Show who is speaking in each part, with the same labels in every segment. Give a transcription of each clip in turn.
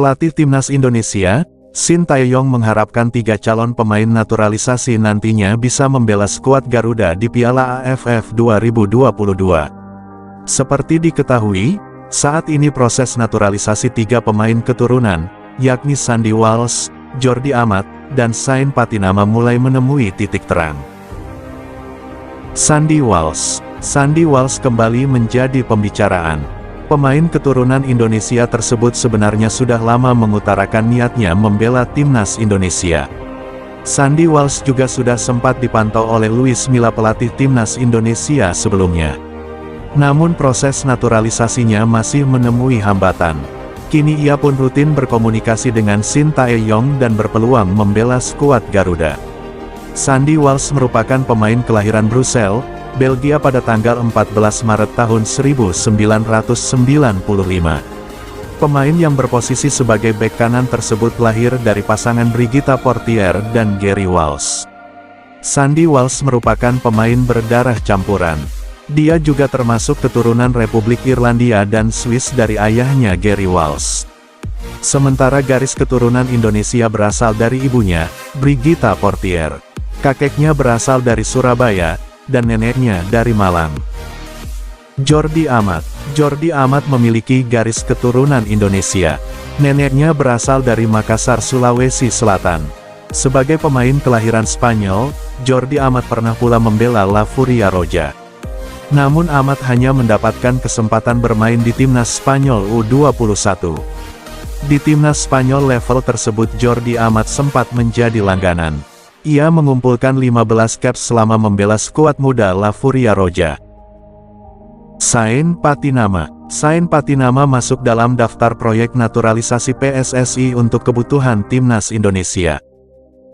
Speaker 1: Pelatih Timnas Indonesia, Shin Tae-yong mengharapkan 3 calon pemain naturalisasi nantinya bisa membela skuad Garuda di Piala AFF 2022. Seperti diketahui, saat ini proses naturalisasi 3 pemain keturunan, yakni Sandy Walsh, Jordi Amat, dan Sain Patinama mulai menemui titik terang. Sandy Walsh kembali menjadi pembicaraan. Pemain keturunan Indonesia tersebut sebenarnya sudah lama mengutarakan niatnya membela Timnas Indonesia. Sandy Walsh juga sudah sempat dipantau oleh Luis Milla pelatih Timnas Indonesia sebelumnya. Namun proses naturalisasinya masih menemui hambatan. Kini ia pun rutin berkomunikasi dengan Shin Tae-yong dan berpeluang membela skuad Garuda. Sandy Walsh merupakan pemain kelahiran Brussels, Belgia pada tanggal 14 Maret tahun 1995. Pemain yang berposisi sebagai bek kanan tersebut lahir dari pasangan Brigitte Portier dan Gary Walsh. Sandy Walsh merupakan pemain berdarah campuran. Dia juga termasuk keturunan Republik Irlandia dan Swiss dari ayahnya Gary Walsh. Sementara garis keturunan Indonesia berasal dari ibunya, Brigitte Portier. Kakeknya berasal dari Surabaya, dan neneknya dari Malang. Jordi Amat memiliki garis keturunan Indonesia. Neneknya berasal dari Makassar, Sulawesi Selatan. Sebagai pemain kelahiran Spanyol, Jordi Amat pernah pula membela La Furia Roja. Namun Amat hanya mendapatkan kesempatan bermain di Timnas Spanyol U21. Di Timnas Spanyol level tersebut Jordi Amat sempat menjadi langganan. Ia mengumpulkan 15 caps selama membela skuad muda La Furia Roja. Sain Patinama masuk dalam daftar proyek naturalisasi PSSI untuk kebutuhan Timnas Indonesia.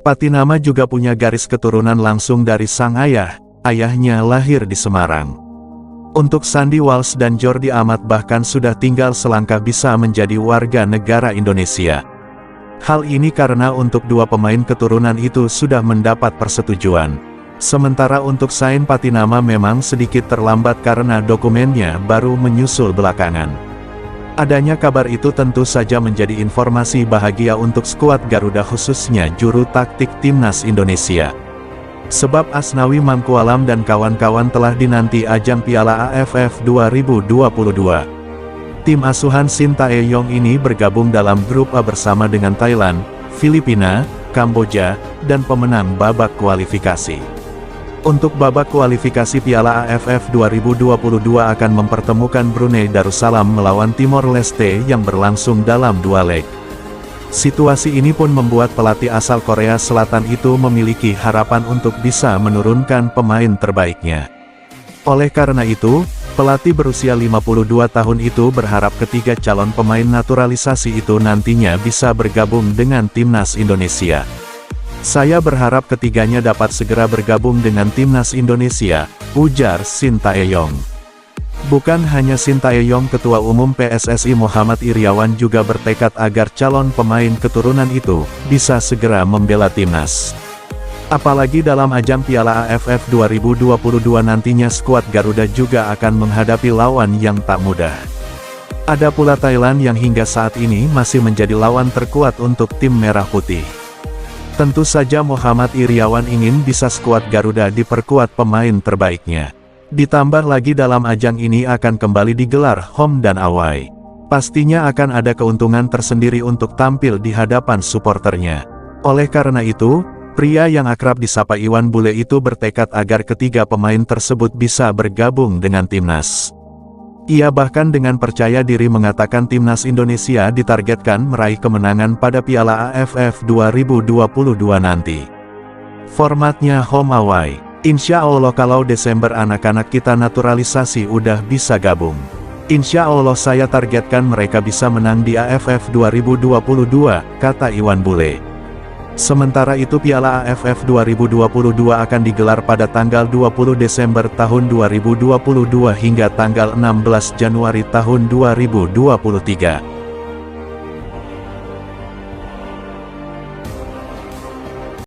Speaker 1: Patinama juga punya garis keturunan langsung dari sang ayah, ayahnya lahir di Semarang. Untuk Sandy Walsh dan Jordi Amat bahkan sudah tinggal selangkah bisa menjadi warga negara Indonesia. Hal ini karena untuk 2 pemain keturunan itu sudah mendapat persetujuan. Sementara untuk Sain Patinama memang sedikit terlambat karena dokumennya baru menyusul belakangan. Adanya kabar itu tentu saja menjadi informasi bahagia untuk skuad Garuda khususnya juru taktik Timnas Indonesia. Sebab Asnawi Mangkualam dan kawan-kawan telah dinanti ajang Piala AFF 2022. Tim asuhan Shin Tae-yong ini bergabung dalam grup A bersama dengan Thailand, Filipina, Kamboja, dan pemenang babak kualifikasi. Untuk babak kualifikasi Piala AFF 2022 akan mempertemukan Brunei Darussalam melawan Timor Leste yang berlangsung dalam 2 leg. Situasi ini pun membuat pelatih asal Korea Selatan itu memiliki harapan untuk bisa menurunkan pemain terbaiknya. Oleh karena itu, pelatih berusia 52 tahun itu berharap ketiga calon pemain naturalisasi itu nantinya bisa bergabung dengan Timnas Indonesia. Saya berharap ketiganya dapat segera bergabung dengan Timnas Indonesia, ujar Shin Tae-yong. Bukan hanya Shin Tae-yong, Ketua Umum PSSI Muhammad Iryawan juga bertekad agar calon pemain keturunan itu bisa segera membela Timnas. Apalagi dalam ajang Piala AFF 2022 nantinya skuad Garuda juga akan menghadapi lawan yang tak mudah. Ada pula Thailand yang hingga saat ini masih menjadi lawan terkuat untuk tim Merah Putih. Tentu saja Muhammad Iryawan ingin bisa skuad Garuda diperkuat pemain terbaiknya. Ditambah lagi dalam ajang ini akan kembali digelar home dan away. Pastinya akan ada keuntungan tersendiri untuk tampil di hadapan suporternya. Oleh karena itu, pria yang akrab disapa Iwan Bule itu bertekad agar ketiga pemain tersebut bisa bergabung dengan Timnas. Ia bahkan dengan percaya diri mengatakan Timnas Indonesia ditargetkan meraih kemenangan pada Piala AFF 2022 nanti. Formatnya home away. Insya Allah kalau Desember anak-anak kita naturalisasi udah bisa gabung. Insya Allah saya targetkan mereka bisa menang di AFF 2022, kata Iwan Bule. Sementara itu Piala AFF 2022 akan digelar pada tanggal 20 Desember tahun 2022 hingga tanggal 16 Januari tahun 2023.